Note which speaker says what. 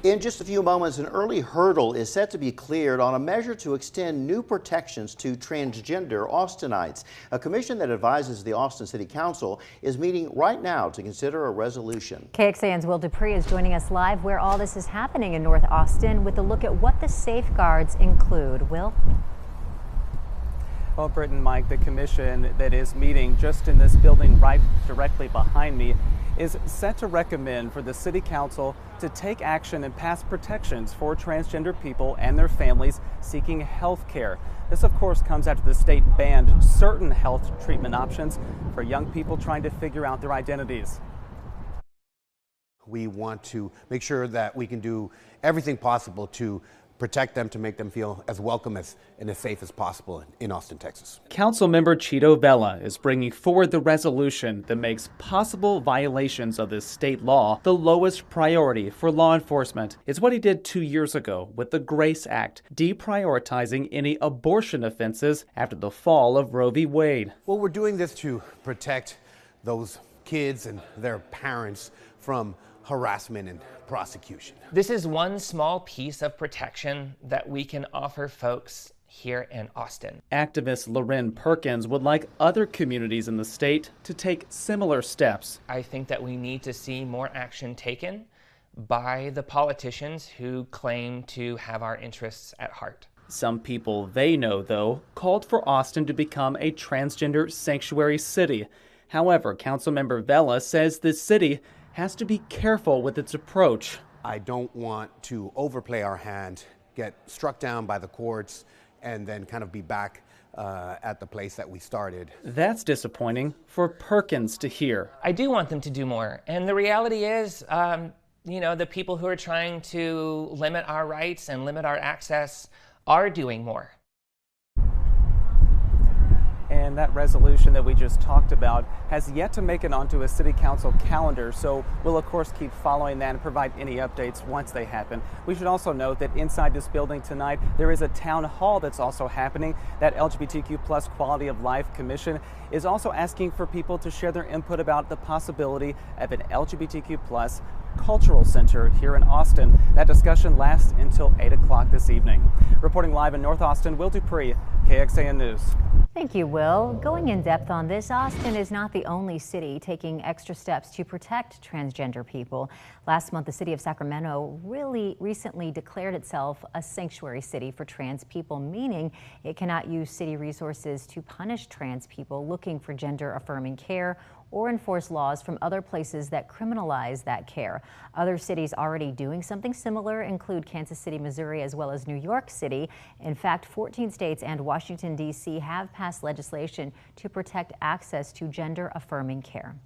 Speaker 1: In just a few moments, an early hurdle is set to be cleared on a measure to extend new protections to transgender Austinites. A commission that advises the Austin City Council is meeting right now to consider a resolution.
Speaker 2: KXAN's Will Dupree is joining us live where all this is happening in North Austin with a look at what the safeguards include. Will?
Speaker 3: Well, Britt and Mike, the commission that is meeting just in this building right directly behind me is set to recommend for the City Council to take action and pass protections for transgender people and their families seeking health care. This, of course, comes after the state banned certain health treatment options for young people trying to figure out their identities.
Speaker 4: We want to make sure that we can do everything possible to protect them, to make them feel as welcome and as safe as possible in Austin, Texas.
Speaker 3: Councilmember Cheeto Vela is bringing forward the resolution that makes possible violations of this state law the lowest priority for law enforcement. It's what he did 2 years ago with the GRACE Act, deprioritizing any abortion offenses after the fall of Roe v. Wade.
Speaker 4: Well, we're doing this to protect those kids and their parents from harassment and prosecution.
Speaker 5: This is one small piece of protection that we can offer folks here in Austin.
Speaker 3: Activist Loren Perkins would like other communities in the state to take similar steps.
Speaker 5: I think that we need to see more action taken by the politicians who claim to have our interests at heart.
Speaker 3: Some people they know, though, called for Austin to become a transgender sanctuary city. However, Councilmember Vela says the city has to be careful with its approach.
Speaker 4: I don't want to overplay our hand, get struck down by the courts, and then kind of be back at the place that we started.
Speaker 3: That's disappointing for Perkins to hear.
Speaker 5: I do want them to do more. And the reality is, the people who are trying to limit our rights and limit our access are doing more.
Speaker 3: And that resolution that we just talked about has yet to make it onto a city council calendar, so we'll of course keep following that and provide any updates once they happen. We should also note that inside this building tonight there is a town hall that's also happening. That LGBTQ plus quality of life commission is also asking for people to share their input about the possibility of an LGBTQ plus cultural center here in Austin. That discussion lasts until 8 o'clock this evening. Reporting live in North Austin, Will Dupree, KXAN News.
Speaker 2: Thank you, Will. Going in depth on this, Austin is not the only city taking extra steps to protect transgender people. Last month, the city of Sacramento recently declared itself a sanctuary city for trans people, meaning it cannot use city resources to punish trans people looking for gender-affirming care or enforce laws from other places that criminalize that care. Other cities already doing something similar include Kansas City, Missouri, as well as New York City. In fact, 14 states and Washington, D.C. have passed legislation to protect access to gender-affirming care.